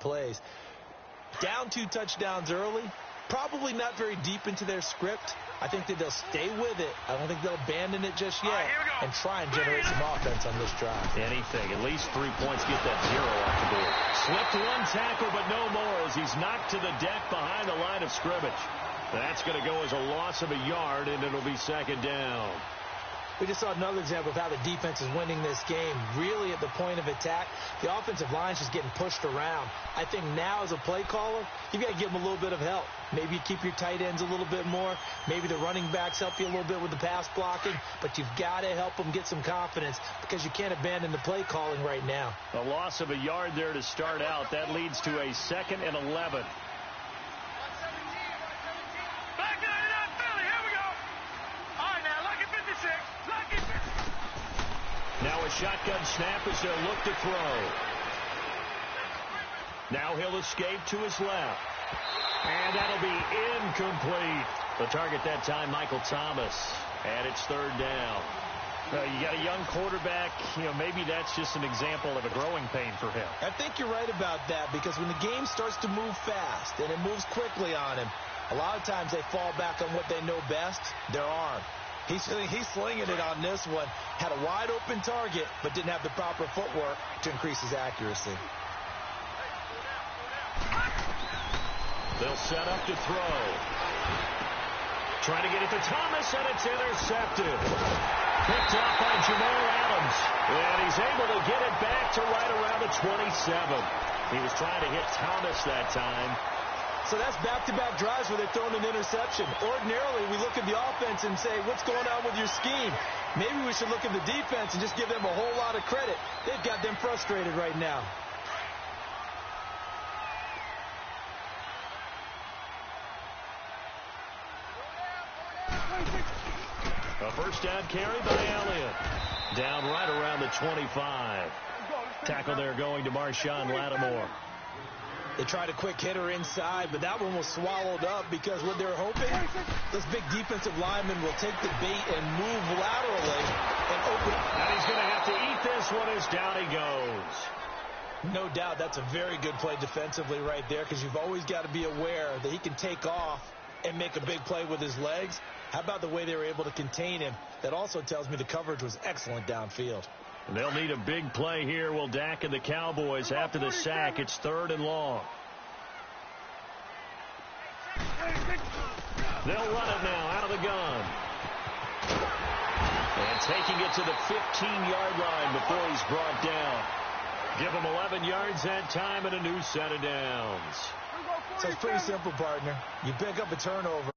plays. Down 2 touchdowns early, probably not very deep into their script. I think that they'll stay with it. I don't think they'll abandon it just yet and try and generate some offense on this drive. Anything. At least 3 points. Get that 0 off the board. Slipped one tackle, but no more as he's knocked to the deck behind the line of scrimmage. That's going to go as a loss of a yard, and it'll be second down. We just saw another example of how the defense is winning this game. Really at the point of attack, the offensive line's just getting pushed around. I think now as a play caller, you've got to give them a little bit of help. Maybe you keep your tight ends a little bit more. Maybe the running backs help you a little bit with the pass blocking. But you've got to help them get some confidence because you can't abandon the play calling right now. A loss of a yard there to start out. That leads to a 2nd and 11. Now a shotgun snap as they'll look to throw. Now he'll escape to his left. And that'll be incomplete. The target that time, Michael Thomas. And it's 3rd down. You got a young quarterback. Maybe that's just an example of a growing pain for him. I think you're right about that because when the game starts to move fast and it moves quickly on him, a lot of times they fall back on what they know best, their arm. He's slinging it on this one. Had a wide-open target, but didn't have the proper footwork to increase his accuracy. They'll set up to throw. Trying to get it to Thomas, and it's intercepted. Picked off by Jamal Adams. And he's able to get it back to right around the 27. He was trying to hit Thomas that time. So that's back-to-back drives where they're throwing an interception. Ordinarily, we look at the offense and say, what's going on with your scheme? Maybe we should look at the defense and just give them a whole lot of credit. They've got them frustrated right now. A first down carry by Elliott. Down right around the 25. Tackle there going to Marshawn Lattimore. They tried a quick hitter inside, but that one was swallowed up because what they're hoping, this big defensive lineman will take the bait and move laterally and open. And he's going to have to eat this one as down he goes. No doubt that's a very good play defensively right there because you've always got to be aware that he can take off and make a big play with his legs. How about the way they were able to contain him? That also tells me the coverage was excellent downfield. They'll need a big play here. Will Dak and the Cowboys after the sack. It's 3rd and long. They'll run it now out of the gun. And taking it to the 15-yard line before he's brought down. Give him 11 yards that time and a new set of downs. So it's pretty simple, partner. You pick up a turnover.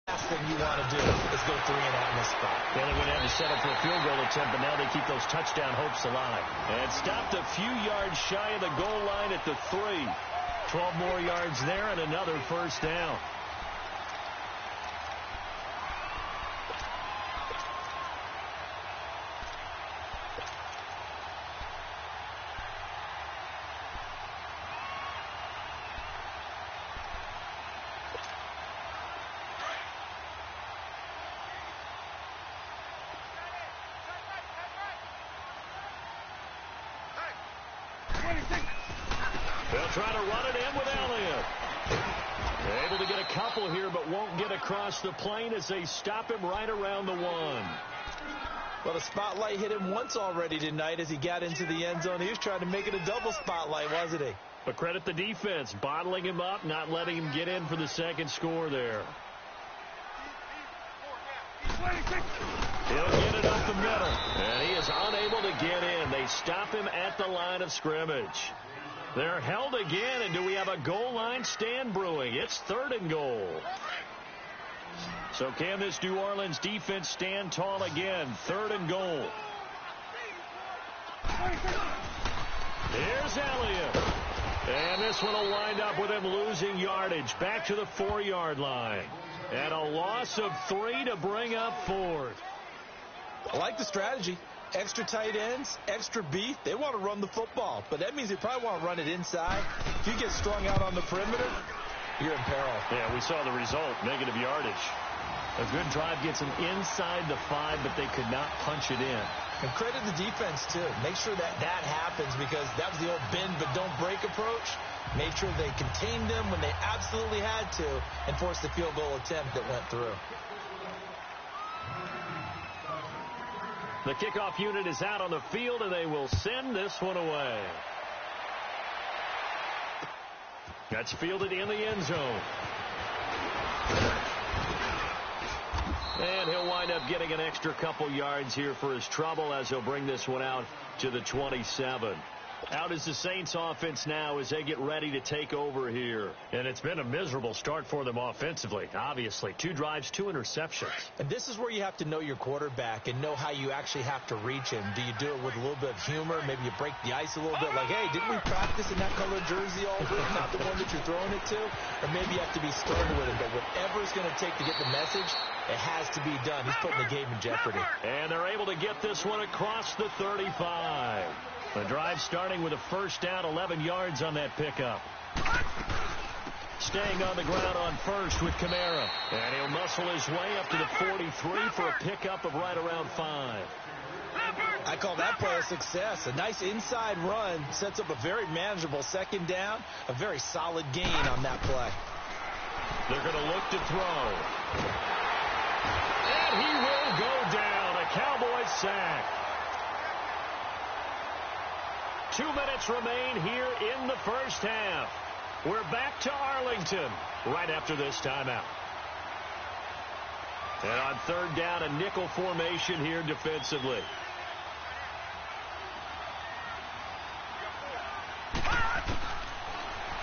Last thing you want to do is go 3 and out in this spot. Well, they would have to set up for a field goal attempt, but now they keep those touchdown hopes alive. And stopped a few yards shy of the goal line at the 3. 12 more yards there and another first down. They'll try to run it in with Elliott. Able to get a couple here, but won't get across the plane as they stop him right around the 1. Well, the spotlight hit him once already tonight as he got into the end zone. He was trying to make it a double spotlight, wasn't he? But credit the defense, bottling him up, not letting him get in for the second score there. He'll get it up the middle, and he is unable to get in. They stop him at the line of scrimmage. They're held again, and do we have a goal line stand brewing? It's 3rd and goal. So can this New Orleans defense stand tall again? 3rd and goal. Here's Elliott. And this one will wind up with him losing yardage. Back to the 4-yard line. And a loss of 3 to bring up 4th. I like the strategy. Extra tight ends, extra beef. They want to run the football, but that means they probably want to run it inside. If you get strung out on the perimeter, you're in peril. Yeah, we saw the result, negative yardage. A good drive gets them inside the 5, but they could not punch it in. And credit the defense, too. Make sure that happens, because that was the old bend but don't break approach. Made sure they contained them when they absolutely had to and forced the field goal attempt that went through. The kickoff unit is out on the field, and they will send this one away. That's fielded in the end zone. And he'll wind up getting an extra couple yards here for his trouble as he'll bring this one out to the 27. Out is the Saints offense now as they get ready to take over here. And it's been a miserable start for them offensively, obviously. 2 drives, 2 interceptions. And this is where you have to know your quarterback and know how you actually have to reach him. Do you do it with a little bit of humor? Maybe you break the ice a little bit, like, hey, didn't we practice in that color jersey all week, not the one that you're throwing it to? Or maybe you have to be stern with him. But whatever it's going to take to get the message, it has to be done. He's putting the game in jeopardy. And they're able to get this one across the 35. The drive starting with a first down, 11 yards on that pickup. Staying on the ground on first with Kamara. And he'll muscle his way up to the 43 for a pickup of right around 5. I call that play a success. A nice inside run sets up a very manageable second down. A very solid gain on that play. They're going to look to throw. And he will go down. A Cowboys sack. 2 minutes remain here in the first half. We're back to Arlington right after this timeout. And on third down, a nickel formation here defensively.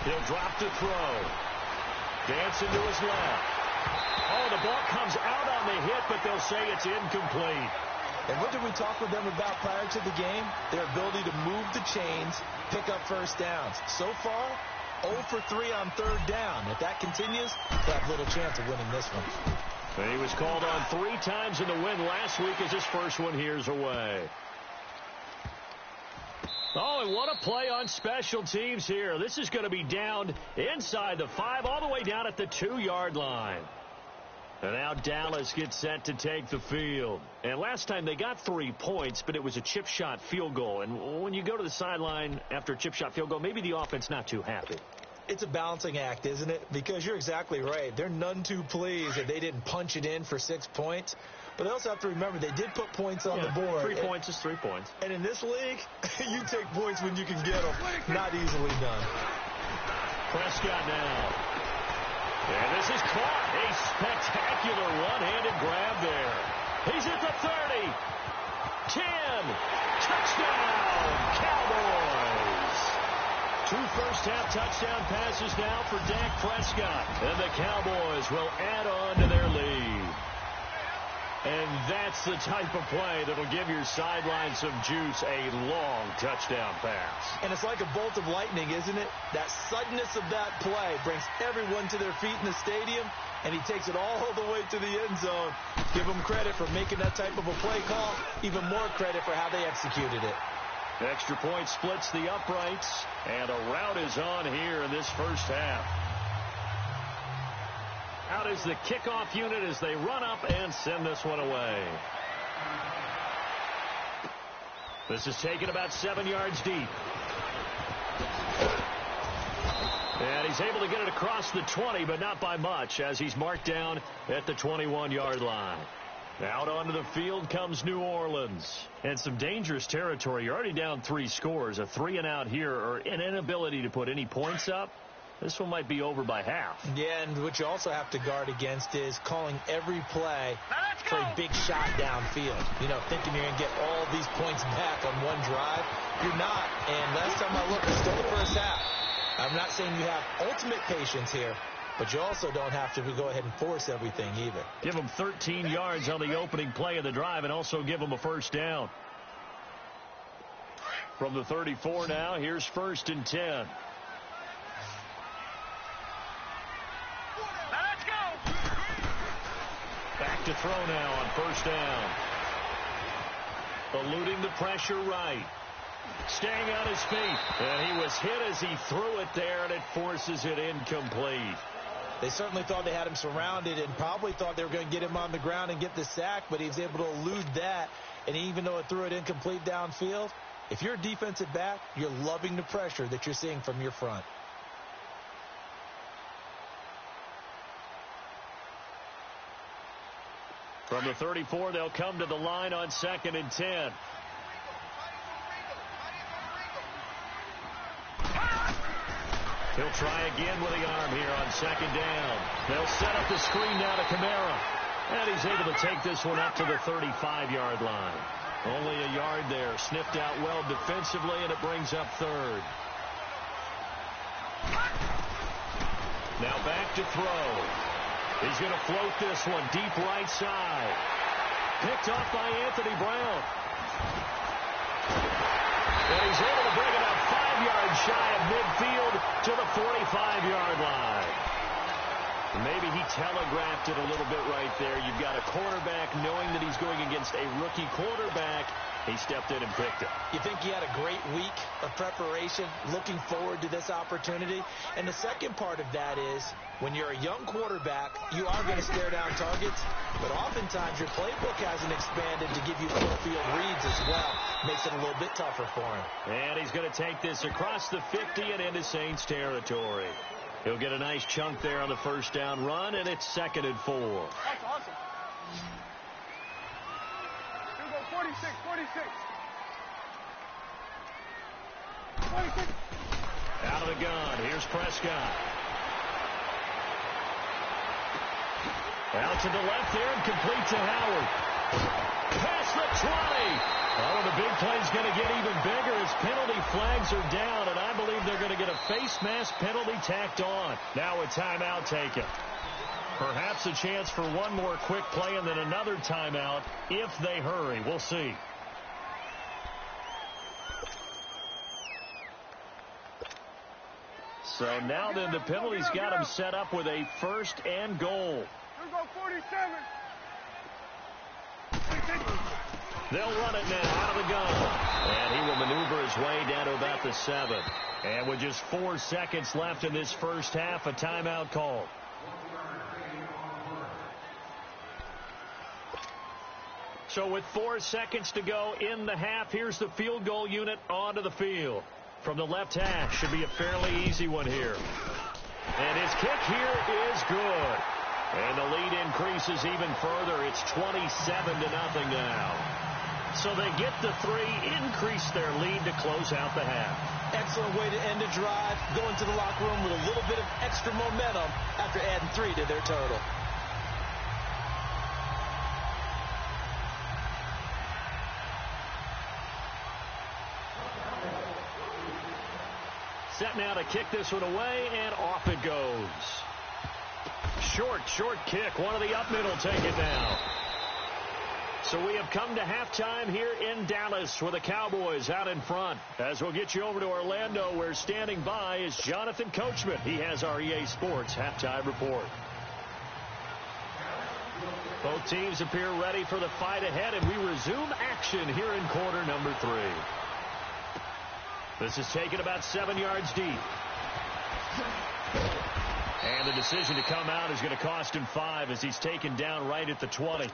He'll drop to throw. Dancing to his left. Oh, the ball comes out on the hit, but they'll say it's incomplete. And what did we talk with them about prior to the game? Their ability to move the chains, pick up first downs. So far, 0 for 3 on third down. If that continues, they'll have little chance of winning this one. And he was called on 3 times in the win last week as his first one here's away. Oh, and what a play on special teams here. This is going to be down inside the 5, all the way down at the 2-yard line. And now Dallas gets set to take the field. And last time they got 3 points, but it was a chip shot field goal. And when you go to the sideline after a chip shot field goal, maybe the offense not too happy. It's a balancing act, isn't it? Because you're exactly right. They're none too pleased that they didn't punch it in for 6 points. But they also have to remember they did put points on the board. 3 points is 3 points. And in this league, you take points when you can get them. Not easily done. Prescott now. And this is caught. A spectacular one-handed grab there. He's at the 30. 10. Touchdown, Cowboys. 2 first-half touchdown passes now for Dak Prescott. And the Cowboys will add on to their lead. And that's the type of play that'll give your sideline some juice, a long touchdown pass. And it's like a bolt of lightning, isn't it? That suddenness of that play brings everyone to their feet in the stadium, and he takes it all the way to the end zone. Give him credit for making that type of a play call. Even more credit for how they executed it. Extra point splits the uprights, and a rout is on here in this first half. Out is the kickoff unit as they run up and send this one away. This is taken about 7 yards deep. And he's able to get it across the 20, but not by much, as he's marked down at the 21-yard line. Out onto the field comes New Orleans. And some dangerous territory. You're already down 3 scores. A 3-and-out here, or an inability to put any points up. This one might be over by half. Yeah, and what you also have to guard against is calling every play for a big shot downfield. You know, thinking you're going to get all these points back on one drive. You're not. And last time I looked, it's still the first half. I'm not saying you have ultimate patience here, but you also don't have to go ahead and force everything either. Give them 13 yards on the opening play of the drive and also give them a first down. From the 34 now, here's 1st and 10. Back to throw now on first down. Eluding the pressure right. Staying on his feet. And he was hit as he threw it there, and it forces it incomplete. They certainly thought they had him surrounded and probably thought they were going to get him on the ground and get the sack, but he was able to elude that. And even though it threw it incomplete downfield, if you're a defensive back, you're loving the pressure that you're seeing from your front. From the 34, they'll come to the line on 2nd and 10. He'll try again with the arm here on 2nd down. They'll set up the screen now to Kamara. And he's able to take this one up to the 35-yard line. Only a yard there. Sniffed out well defensively, and it brings up 3rd. Now back to throw. He's going to float this one deep right side. Picked off by Anthony Brown. And he's able to bring it up 5 yards shy of midfield to the 45-yard line. Maybe he telegraphed it a little bit right there. You've got a quarterback knowing that he's going against a rookie quarterback. He stepped in and picked it. You think he had a great week of preparation, looking forward to this opportunity? And the second part of that is, when you're a young quarterback, you are going to stare down targets, but oftentimes your playbook hasn't expanded to give you full field reads as well. Makes it a little bit tougher for him. And he's going to take this across the 50 and into Saints territory. He'll get a nice chunk there on the first down run, and it's 2nd and 4. Awesome. Here we go, 46. Out of the gun. Here's Prescott. Out to the left there and complete to Howard. Past the 20. Oh, the big play's going to get even bigger as penalty flags are down, and I believe they're going to get a face mask penalty tacked on. Now a timeout taken. Perhaps a chance for one more quick play and then another timeout if they hurry. We'll see. So now then the penalty's got him set up with a 1st and goal. Here we go, 47. They'll run it now out of the gun. And he will maneuver his way down to about the 7. And with just 4 seconds left in this first half, a timeout call. So with 4 seconds to go in the half, here's the field goal unit onto the field. From the left hash, should be a fairly easy one here. And his kick here is good. And the lead increases even further. It's 27-0 now. So they get the 3, increase their lead to close out the half. Excellent way to end a drive, go into the locker room with a little bit of extra momentum after adding 3 to their total. Set now to kick this one away, and off it goes. Short kick. One of the up middle take it now. So we have come to halftime here in Dallas with the Cowboys out in front. As we'll get you over to Orlando, where standing by is Jonathan Coachman. He has our EA Sports halftime report. Both teams appear ready for the fight ahead, and we resume action here in quarter number 3. This is taken about 7 yards deep. And the decision to come out is going to cost him 5 as he's taken down right at the 20.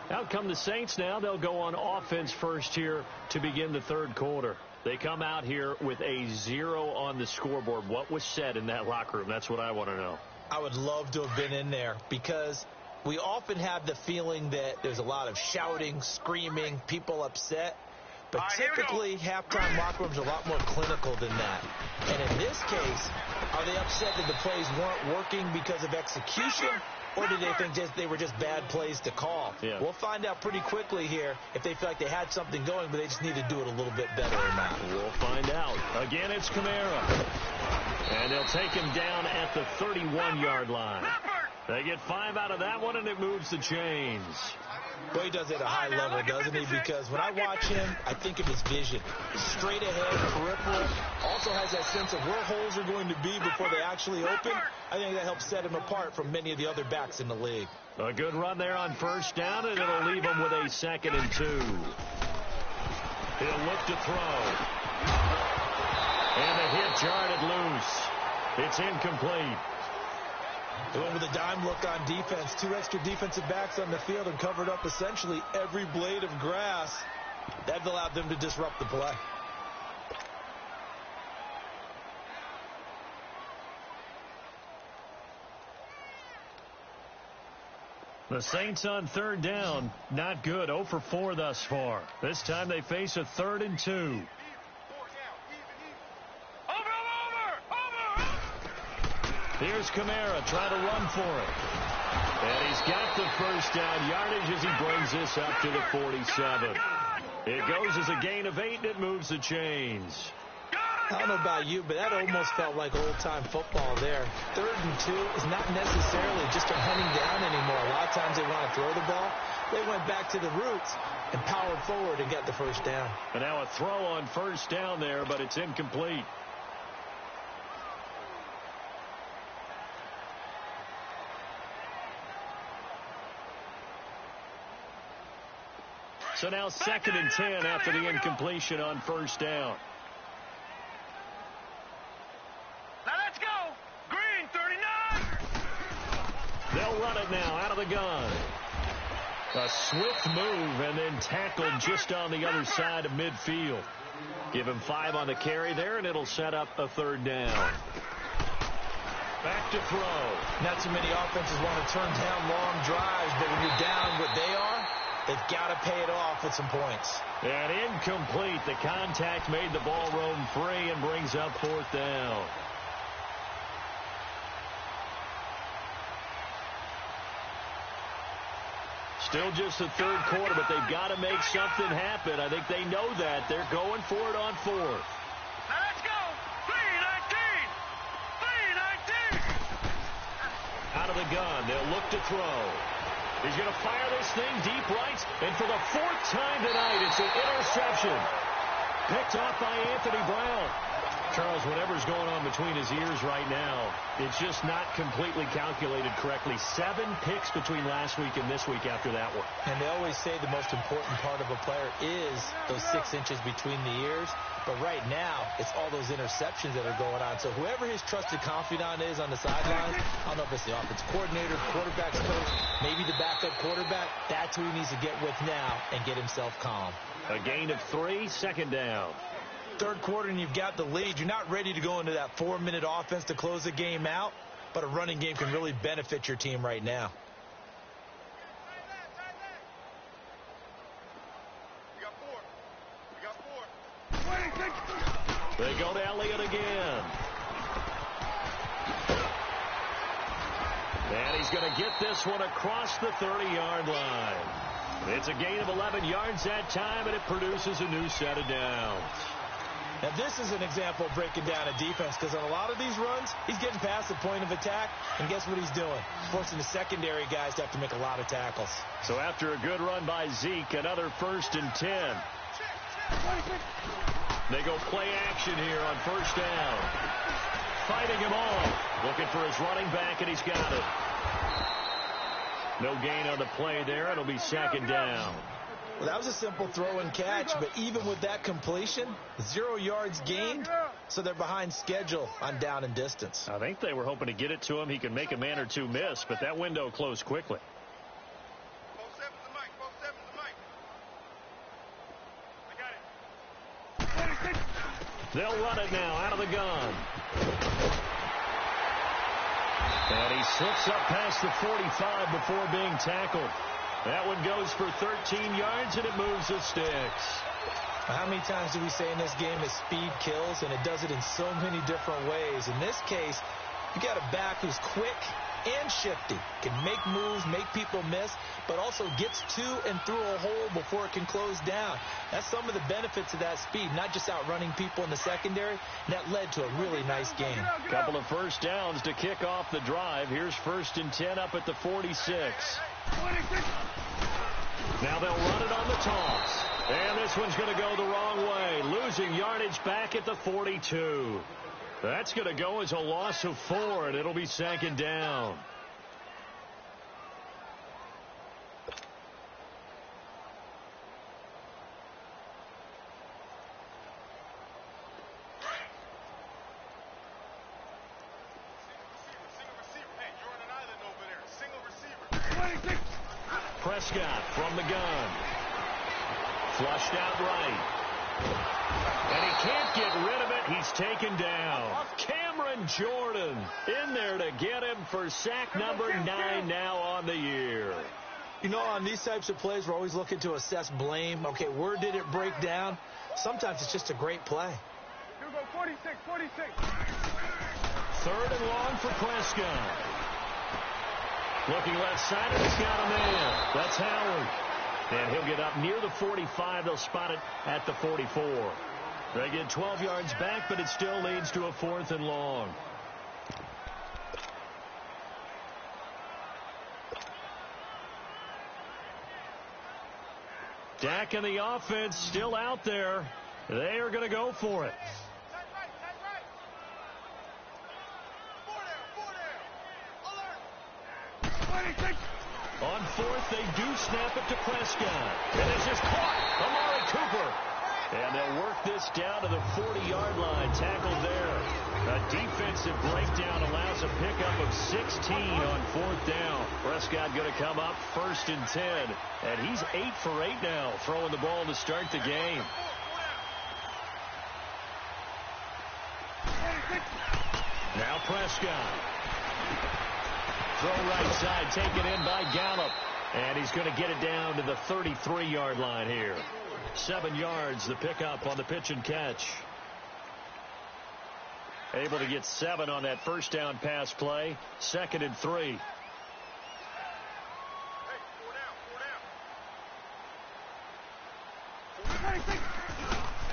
Out come the Saints now. They'll go on offense first here to begin the 3rd quarter. They come out here with a 0 on the scoreboard. What was said in that locker room? That's what I want to know. I would love to have been in there because we often have the feeling that there's a lot of shouting, screaming, people upset. But typically, halftime locker rooms are a lot more clinical than that. And in this case, are they upset that the plays weren't working because of execution, or do they think they were just bad plays to call? Yeah. We'll find out pretty quickly here if they feel like they had something going, but they just need to do it a little bit better or not. We'll find out. Again, it's Kamara. And they'll take him down at the 31-yard line. They get 5 out of that one, and it moves the chains. Well, he does it at a high level, doesn't he? Because when I watch him, I think of his vision. Straight ahead, peripheral. Also has that sense of where holes are going to be before they actually open. I think that helps set him apart from many of the other backs in the league. A good run there on first down, and it'll leave him with a 2nd and 2. He'll look to throw. And the hit jarred it loose. It's incomplete. They went with a dime look on defense. 2 extra defensive backs on the field and covered up essentially every blade of grass. That allowed them to disrupt the play. The Saints on third down, not good. 0 for 4 thus far. This time they face a 3rd and 2. Here's Kamara trying to run for it. And he's got the first down yardage as he brings this up to the 47. It goes as a gain of 8, and it moves the chains. I don't know about you, but that almost felt like old-time football there. 3rd and 2 is not necessarily just a hunting down anymore. A lot of times they want to throw the ball. They went back to the roots and powered forward and got the first down. And now a throw on first down there, but it's incomplete. So now 2nd and 10 after the incompletion on first down. Now let's go. Green, 39. They'll run it now out of the gun. A swift move and then tackled just on the other side of midfield. Give him 5 on the carry there, and it'll set up a 3rd down. Back to throw. Not too many offenses want to turn down long drives, but when you're down what they are, they've got to pay it off with some points. And incomplete. The contact made the ball roam free and brings up 4th down. Still just the 3rd quarter, but they've got to make something happen. I think they know that. They're going for it on 4th. Now let's go. 319. 319. Out of the gun. They'll look to throw. He's going to fire this thing deep right, and for the 4th time tonight, it's an interception. Picked off by Anthony Brown. Charles, whatever's going on between his ears right now, it's just not completely calculated correctly. 7 picks between last week and this week after that one. And they always say the most important part of a player is those 6 inches between the ears. But right now, it's all those interceptions that are going on. So whoever his trusted confidant is on the sidelines, I don't know if it's the offensive coordinator, quarterback's coach, maybe the backup quarterback, that's who he needs to get with now and get himself calm. A gain of 3, 2nd down. 3rd quarter and you've got the lead. You're not ready to go into that 4-minute offense to close the game out, but a running game can really benefit your team right now. They go to Elliott again. And he's going to get this one across the 30-yard line. It's a gain of 11 yards that time, and it produces a new set of downs. Now, this is an example of breaking down a defense, because on a lot of these runs, he's getting past the point of attack, and guess what he's doing? Forcing the secondary guys to have to make a lot of tackles. So after a good run by Zeke, another 1st and 10. They go play action here on first down. Fighting him off. Looking for his running back, and he's got it. No gain on the play there. It'll be 2nd down. Well, that was a simple throw and catch, but even with that completion, 0 yards gained, so they're behind schedule on down and distance. I think they were hoping to get it to him. He could make a man or two miss, but that window closed quickly. They'll run it now out of the gun. And he slips up past the 45 before being tackled. That one goes for 13 yards, and it moves the sticks. How many times do we say in this game that speed kills, and it does it in so many different ways? In this case, you got a back who's quick and shifty, can make moves, make people miss, but also gets to and through a hole before it can close down. That's some of the benefits of that speed, not just outrunning people in the secondary. And that led to a really nice game. Couple of first downs to kick off the drive. Here's 1st and 10 up at the 46. Now they'll run it on the toss. And this one's going to go the wrong way, losing yardage back at the 42. That's going to go as a loss of 4, and it'll be 2nd down. Prescott from the gun. Flushed out right. And he can't get rid of it. He's taken down. Cameron Jordan in there to get him for sack number 9 now on the year. You know, on these types of plays, we're always looking to assess blame. Okay, where did it break down? Sometimes it's just a great play. You go 46, 46. 3rd and long for Prescott. Looking left side, and he's got a man. That's Howard. And he'll get up near the 45. They'll spot it at the 44. They get 12 yards back, but it still leads to a 4th and long. Dak and the offense still out there. They are going to go for it. On 4th, they do snap it to Prescott. And it's just caught. Amari Cooper. And they'll work this down to the 40-yard line. Tackled there. A defensive breakdown allows a pickup of 16 on 4th down. Prescott going to come up 1st and 10. And he's 8 for 8 now, throwing the ball to start the game. Now Prescott. Throw right side, taken in by Gallup. And he's going to get it down to the 33-yard line here. 7 yards, the pickup on the pitch and catch. Able to get 7 on that 1st down pass play. 2nd and 3.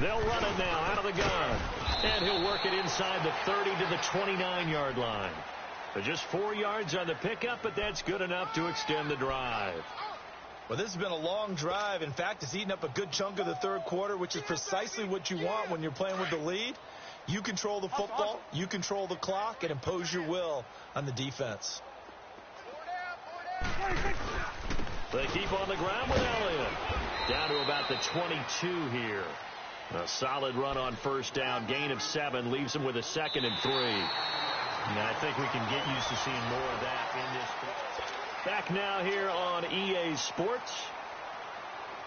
They'll run it now out of the gun. And he'll work it inside the 30 to the 29-yard line. Just 4 yards on the pickup, but that's good enough to extend the drive. Well, this has been a long drive. In fact, it's eaten up a good chunk of the 3rd quarter, which is precisely what you want when you're playing with the lead. You control the football, you control the clock, and impose your will on the defense. They keep on the ground with Elliott. Down to about the 22 here. A solid run on 1st down. Gain of 7 leaves them with a 2nd and 3. And I think we can get used to seeing more of that in this play. Back now here on EA Sports.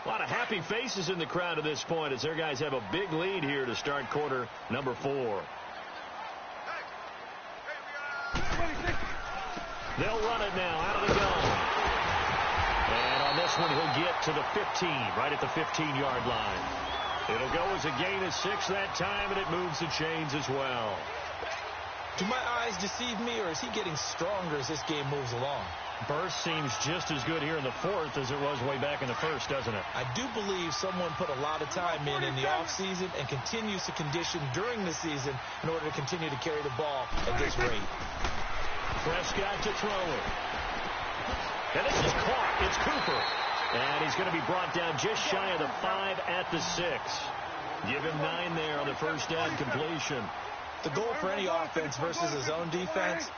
A lot of happy faces in the crowd at this point as their guys have a big lead here to start quarter number 4. They'll run it now out of the gun. And on this one, he'll get to the 15, right at the 15-yard line. It'll go as a gain of 6 that time, and it moves the chains as well. Do my eyes deceive me, or is he getting stronger as this game moves along? Burst seems just as good here in the 4th as it was way back in the 1st, doesn't it? I do believe someone put a lot of time in the offseason and continues to condition during the season in order to continue to carry the ball at this rate. Prescott to throw it. And this is caught. It's Cooper. And he's going to be brought down just shy of the 5 at the 6. Give him 9 there on the 1st down completion. The goal for any offense versus his own defense,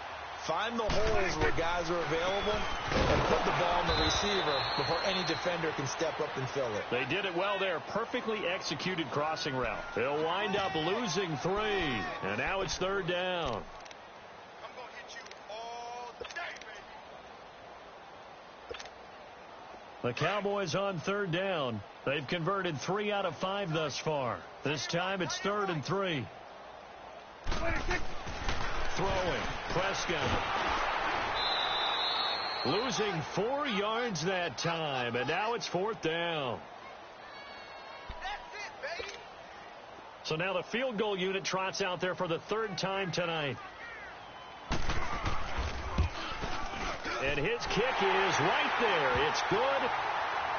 find the holes where guys are available and put the ball on the receiver before any defender can step up and fill it. They did it well there. Perfectly executed crossing route. They'll wind up losing 3. And now it's 3rd down. I'm going to hit you all day, baby. The Cowboys on 3rd down. They've converted 3 out of 5 thus far. This time it's 3rd and 3. Throwing. Prescott. Losing 4 yards that time, and now it's 4th down. That's it, baby. So now the field goal unit trots out there for the 3rd time tonight. And his kick is right there. It's good,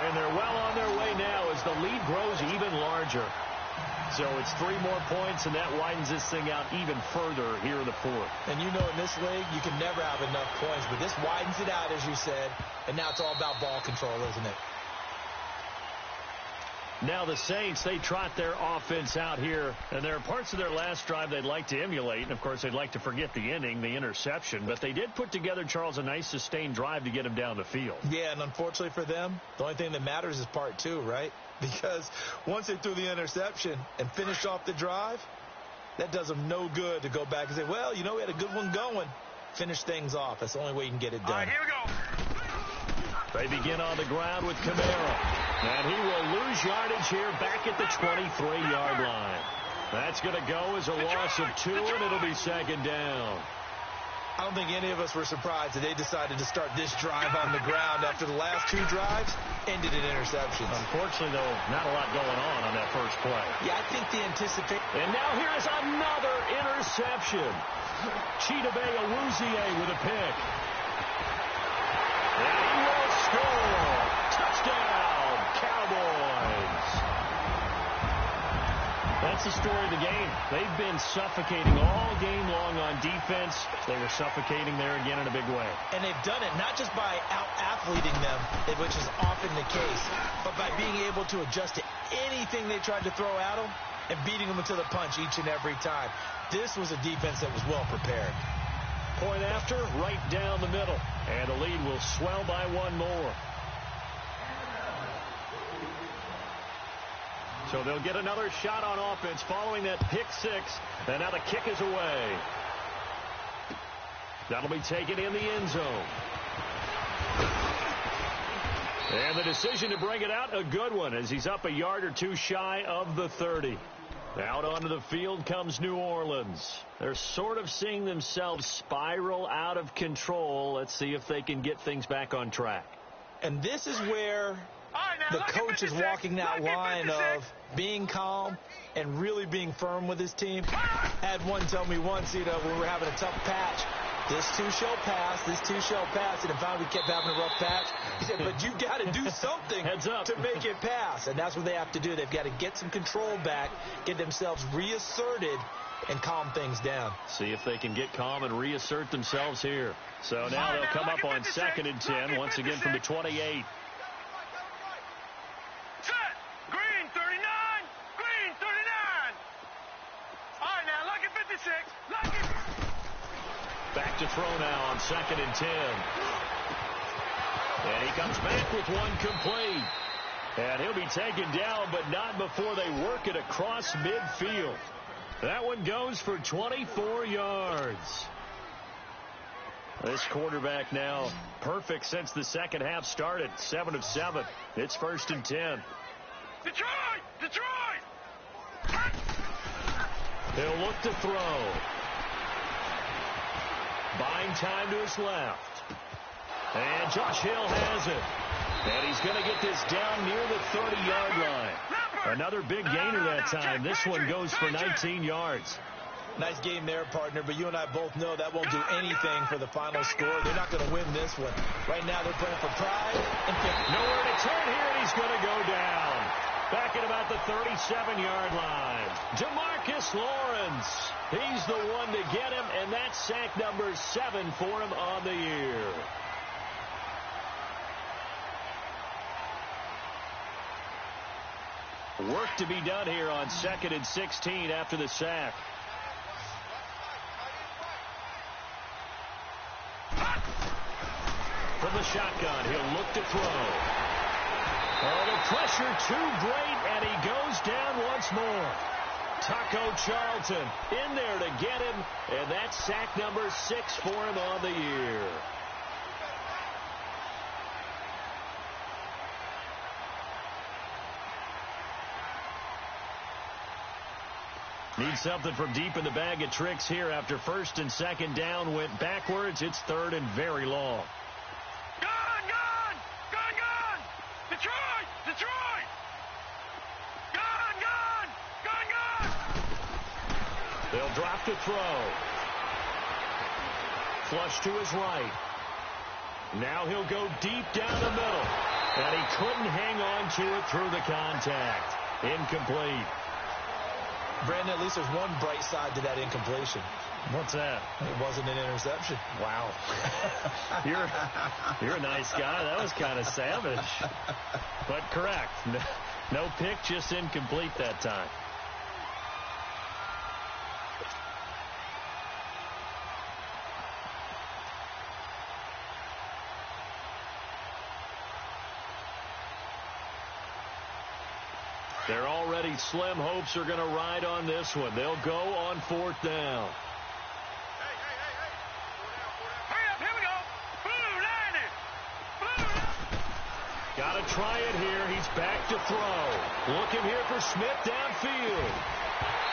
and they're well on their way now as the lead grows even larger. So it's 3 more points, and that widens this thing out even further here in the 4th. And you know in this league, you can never have enough points, but this widens it out, as you said, and now it's all about ball control, isn't it? Now the Saints, they trot their offense out here, and there are parts of their last drive they'd like to emulate, and of course they'd like to forget the inning, the interception, but they did put together, Charles, a nice sustained drive to get them down the field. Yeah, and unfortunately for them, the only thing that matters is part 2, right? Because once they threw the interception and finished off the drive, that does them no good to go back and say, well, you know, we had a good one going. Finish things off. That's the only way you can get it done. All right, here we go. They begin on the ground with Kamara. And he will lose yardage here back at the 23-yard line. That's going to go as a loss of 2, and it'll be second down. I don't think any of us were surprised that they decided to start this drive on the ground after the last 2 drives ended in interceptions. Unfortunately, though, not a lot going on that first play. Yeah, I think the anticipation. And now here is another interception. Chidobe Awuzie with a pick. And he will score. Touchdown, Cowboys. That's the story of the game. They've been suffocating all game long on defense. They were suffocating there again in a big way. And they've done it not just by out-athleting them, which is often the case, but by being able to adjust to anything they tried to throw at them and beating them to the punch each and every time. This was a defense that was well prepared. Point after, right down the middle. And the lead will swell by 1 more. So they'll get another shot on offense following that pick 6. And now the kick is away. That'll be taken in the end zone. And the decision to bring it out, a good one, as he's up a yard or 2 shy of the 30. Out onto the field comes New Orleans. They're sort of seeing themselves spiral out of control. Let's see if they can get things back on track. And this is where the coach is walking that line of being calm and really being firm with his team. I had one tell me once, when we were having a tough patch, this too shall pass, this too shall pass. And finally we kept having a rough patch. He said, but you got to do something to make it pass. And that's what they have to do. They've got to get some control back, get themselves reasserted, and calm things down. See if they can get calm and reassert themselves here. So now they'll come up on 2nd and 10, once again from the 28. Green 39. Green 39. All right, now look at 56. Look at. Back to throw now on 2nd and 10. And he comes back with one complete. And he'll be taken down, but not before they work it across midfield. That one goes for 24 yards. This quarterback now perfect since the second half started. 7 of 7. It's 1st and 10. Detroit! Detroit! He'll look to throw. Buying time to his left. And Josh Hill has it. And he's going to get this down near the 30-yard line. Another big gainer that time. This one goes for 19 yards. Nice game there, partner, but you and I both know that won't do anything for the final score. They're not going to win this one. Right now they're playing for pride and nowhere to turn here, and he's going to go down. Back at about the 37-yard line. DeMarcus Lawrence. He's the one to get him, and that's sack number 7 for him on the year. Work to be done here on 2nd and 16 after the sack. From the shotgun, he'll look to throw. Oh, the pressure too great, and he goes down once more. Taco Charlton in there to get him, and that's sack number 6 for him on the year. Need something from deep in the bag of tricks here after 1st and 2nd down went backwards. It's 3rd and very long. Gun! Gun! Gun! Gun! Detroit! Detroit! Gun! Gun! Gun! Gun! They'll drop to throw. Flush to his right. Now he'll go deep down the middle. And he couldn't hang on to it through the contact. Incomplete. Brandon, at least there's one bright side to that incompletion. What's that? It wasn't an interception. Wow. You're a nice guy. That was kind of savage. But correct. No pick, just incomplete that time. They're already slim hopes are going to ride on this one. They'll go on 4th down. Hey. Hurry up, here we go. Blue 90. Blue 90. try it here. He's back to throw. Looking here for Smith downfield.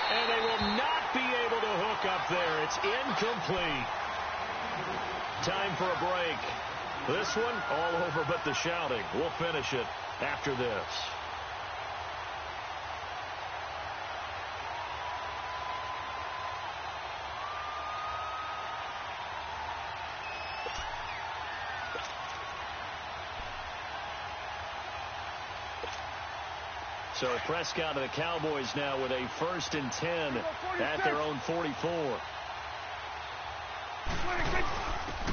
And they will not be able to hook up there. It's incomplete. Time for a break. This one all over but the shouting. We'll finish it after this. So Prescott and the Cowboys now with a 1st and 10 at their own 44.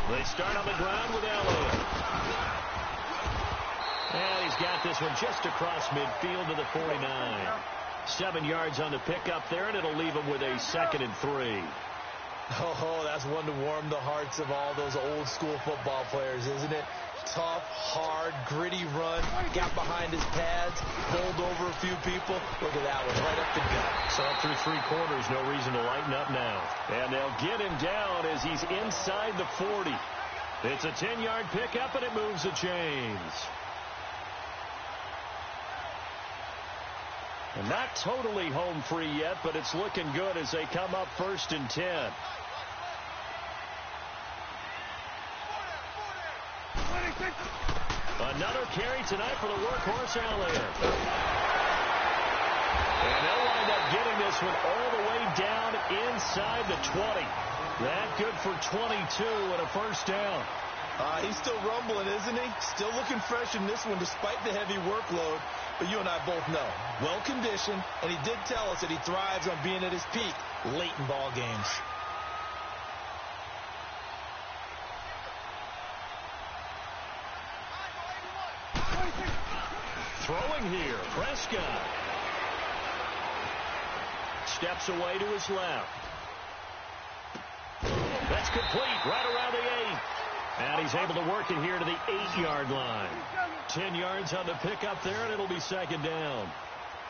They start on the ground with Elliott. And he's got this one just across midfield to the 49. 7 yards on the pickup there, and it'll leave him with a 2nd and 3. Oh, that's one to warm the hearts of all those old school football players, isn't it? Tough, hard, gritty run, got behind his pads, bowled over a few people. Look at that one, right up the gut. So up through 3 quarters, no reason to lighten up now. And they'll get him down as he's inside the 40. It's a 10-yard pickup, and it moves the chains. And not totally home free yet, but it's looking good as they come up 1st and 10. Another carry tonight for the workhorse Elliott. And they'll wind up getting this one all the way down inside the 20. That good for 22 and a 1st down. He's still rumbling, isn't he? Still looking fresh in this one despite the heavy workload. But you and I both know, well-conditioned, and he did tell us that he thrives on being at his peak late in ball games. Throwing here, Prescott. Steps away to his left. That's complete, right around the 8. And he's able to work it here to the 8-yard line. 10 yards on the pickup there, and it'll be 2nd down.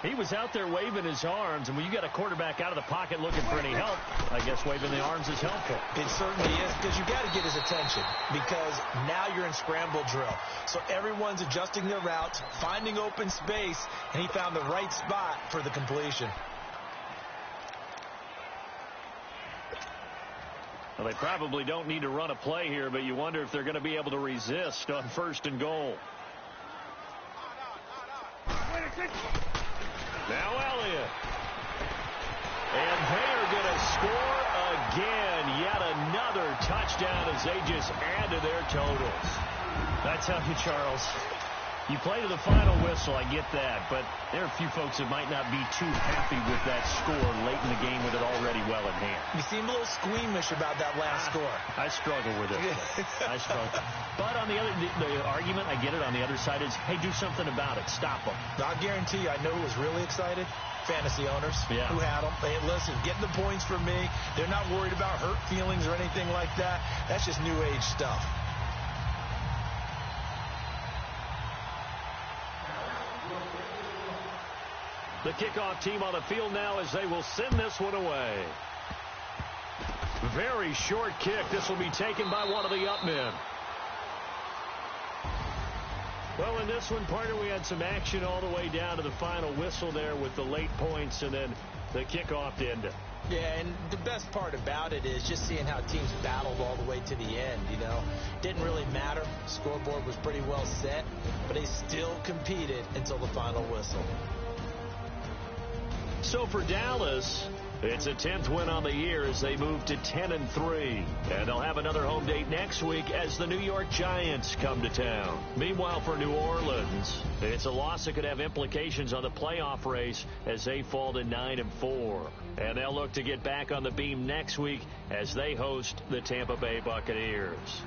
He was out there waving his arms, and when you got a quarterback out of the pocket looking for any help, I guess waving the arms is helpful. It certainly is, because you got to get his attention, because now you're in scramble drill. So everyone's adjusting their routes, finding open space, and he found the right spot for the completion. Well, they probably don't need to run a play here, but you wonder if they're going to be able to resist on 1st and goal. Now Elliott. And they are going to score again. Yet another touchdown as they just add to their totals. I tell you, Charles, you play to the final whistle, I get that, but there are a few folks that might not be too happy with that score late in the game with it already well in hand. You seem a little squeamish about that last score. I struggle with it. I struggle. But on the argument, I get it, on the other side is, hey, do something about it. Stop them. I'll guarantee you, I know who was really excited. Fantasy owners who had them. Hey, listen, getting the points from me. They're not worried about hurt feelings or anything like that. That's just new age stuff. The kickoff team on the field now as they will send this one away. Very short kick. This will be taken by one of the up men. Well, in this one, partner, we had some action all the way down to the final whistle there with the late points and then the kickoff to end it. Yeah, and the best part about it is just seeing how teams battled all the way to the end, you know. Didn't really matter. Scoreboard was pretty well set, but they still competed until the final whistle. So for Dallas, it's a 10th win on the year as they move to 10-3. And they'll have another home date next week as the New York Giants come to town. Meanwhile, for New Orleans, it's a loss that could have implications on the playoff race as they fall to 9-4. And they'll look to get back on the beam next week as they host the Tampa Bay Buccaneers.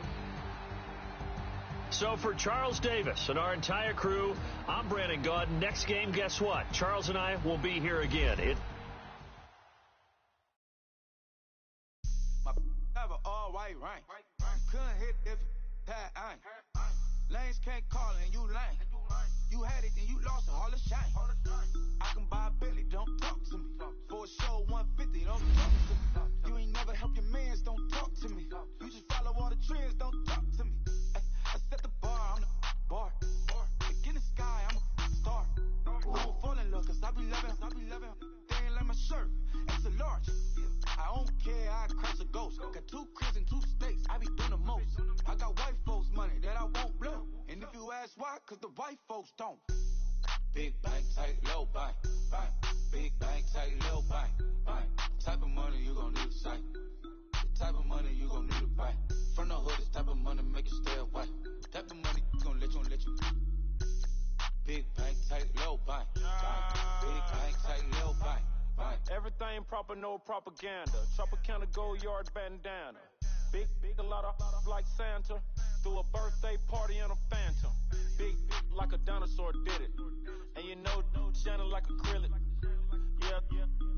So for Charles Davis and our entire crew, I'm Brandon Gaudin. Next game, guess what? Charles and I will be here again. All white rank. Couldn't hit if had ain't. Lanes can't call and you lame. You had it and you lost it, all the shame. I can buy a Billy, don't talk to me. For a show 150, don't talk to me. You ain't never help your mans, don't talk to me. You just follow all the trends, don't talk to me. I set the bar, I'm the bar. Look in the sky, cause the white folks don't. Big bank, tight, low bank, bank. Big bank, tight, low bank, bank. Type of money you gon' need a sight. The type of money you gon' need a buy. From the hood, this type of money make you stay away. Type of money gon' let you. Big bank, tight, low bank, bank. Big bank, tight, low bank, bank. Everything proper, no propaganda. Tropicana gold yard bandana. Big, a lot of like Santa. Threw a birthday party in a phantom. Big like a dinosaur did it. And you know, shining like acrylic. Yeah,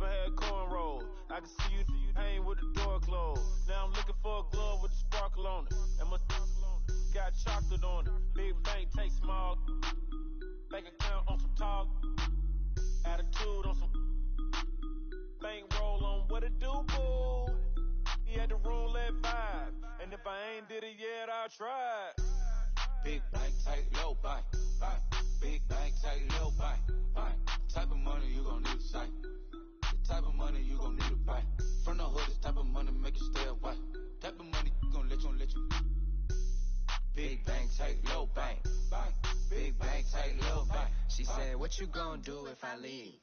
I had cornrows. I can see you hang with the door closed. Now I'm looking for a glove with a sparkle on it. And my got chocolate on it. Big bank, take small. Bank account on some talk. Attitude on some bank roll on what it do, boo. He had the roulette vibe. And if I ain't did it yet, I'll try. Big bank, tight, low bank, bank. Big bank, tight, low bank, bank. Type of money you gon' need a sight. The type of money you gon' need a buy. From the hood, this type of money make you stay away. Type of money gon' let you. Big bank, tight, low bank, bank. Big bank, tight, low bank. She said, what you gon' do if I leave?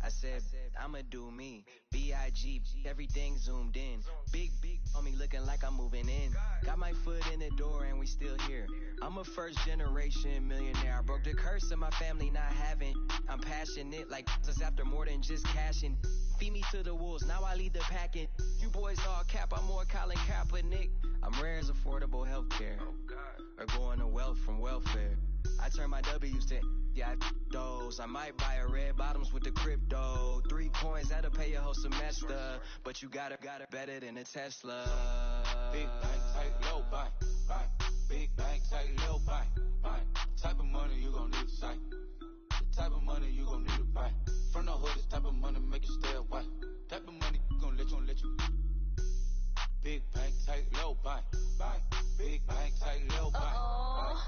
I said, I'ma do me. B.I.G. Everything zoomed in. Big on me looking like I'm moving in. Got my foot in the door and we still here. I'm a first generation millionaire. I broke the curse of my family not having. I'm passionate like just after more than just cashing. Feed me to the wolves, now I lead the packing. You boys all cap, I'm more Colin Kaepernick. I'm rare as affordable healthcare. Or going to wealth from welfare. I turn my W's to those. I might buy a red bottoms with the crypto. 3 coins, that'll pay your whole semester. But you gotta better than a Tesla. Big bank, tight, low bank, bank. Big bank, tight, low bank, bank. Type of money you gon' need a sight. The type of money you gon' need to buy. From the hood, this type of money make you stay away. Type of money gon' let you. Big bank, tight, low bank, bank. Big bank, tight, low bank, bank.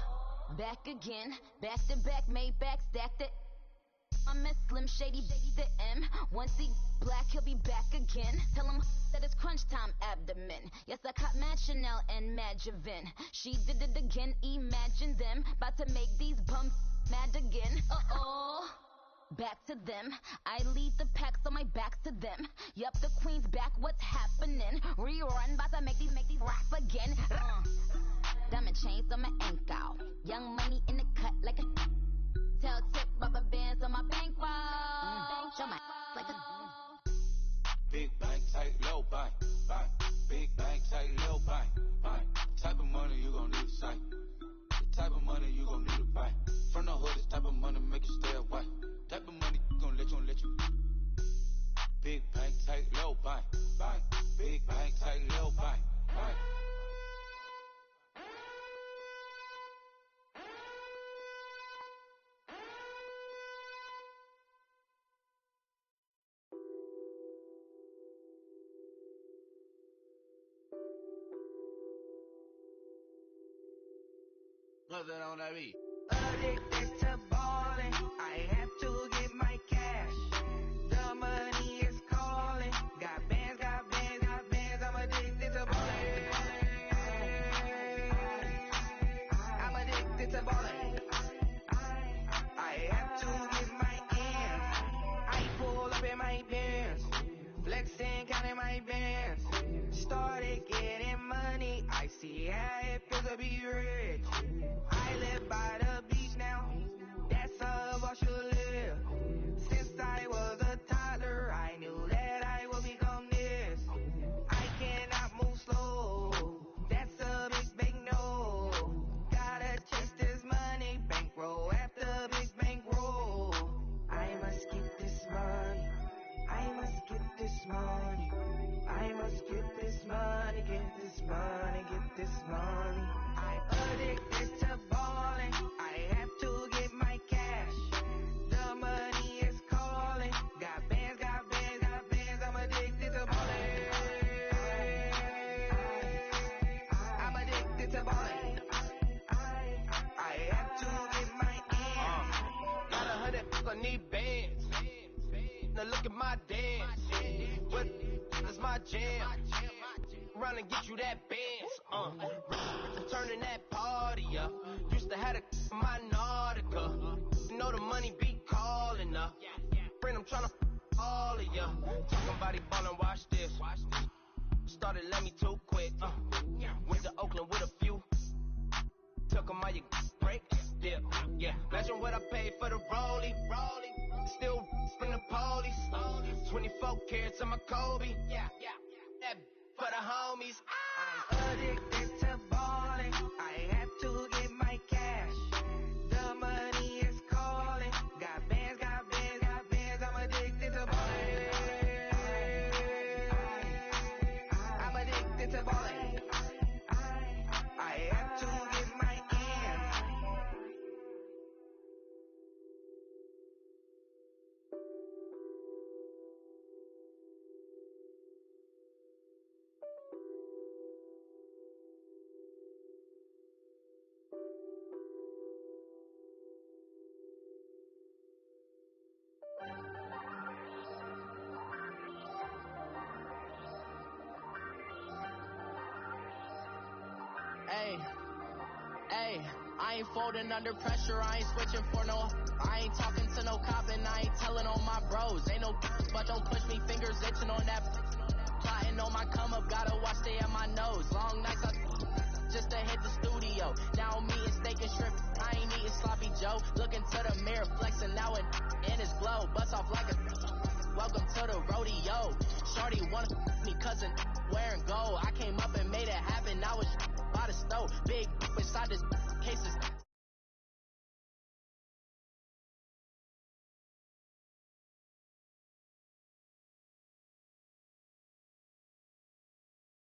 Back again, back to back, made back, stacked it. I'm a Slim Shady, the M. Once he black, he'll be back again. Tell him that it's crunch time abdomen. Yes, I caught Mad Chanel and Mad Javin. She did it again, imagine them. About to make these bums mad again. Back to them. I lead the pack, so my back's to them. Yup, the queen's back, what's happening? Rerun, about to make these rap again. Diamond chains on my ankle. Young money in the cut like a tell tip rubber bands on my bankroll. Show my like a Big bank, tight, low bank, bank. Big bank, tight, low bank, bank. Type of money you gon' need a sight. The type of money you gon' need to buy. From the hood, this type of money make you stay away. Type of money gon' let you. Big bank, tight, low bank, bank. Big bank, tight, low bank, bank. Nothing on that beat. Addicted to ballin', I have to get my cash. The money is calling. Got bands, I'm addicted to ballin'. I'm addicted to ballin'. I have to get my ends. I pull up in my pants, flexing, counting my bands. Started getting money, I see how it feels to be rich. I live by the beach now, that's how I should live. Since I was a toddler, I knew that I would become this. I cannot move slow, that's a big no. Gotta chase this money, bankroll after big bankroll. I must get this money, I must get this money. I must get this money, get this money, get this money. I'm addicted to ballin', I have to get my cash. The money is calling. Got bands, I'm addicted to ballin'. I'm addicted to ballin'. I have to get my ends. Got 100, I need bands. Now look at my dance. What is my jam? around and get you that Benz. Turning that party up. Used to have a my Nautica. You know the money be calling up. Friend, I'm tryna all of ya. Talking about it ballin', watch this. Started let me too quick. Went to Oakland with a few. Took 'em all you break. Yeah. Imagine what I paid for the rollie. Still in the police. 24 carats on my Kobe. That for the homies. I'm addicted to ballin'. I have to get my cash. The money is calling. Got bands. I'm addicted to ballin'. I'm addicted to ballin'. I have to get my ends. Hey, I ain't folding under pressure, I ain't switching for no. I ain't talking to no cop and I ain't telling on my bros. Ain't no but don't push me, fingers itching on that. Plotting on my come up, got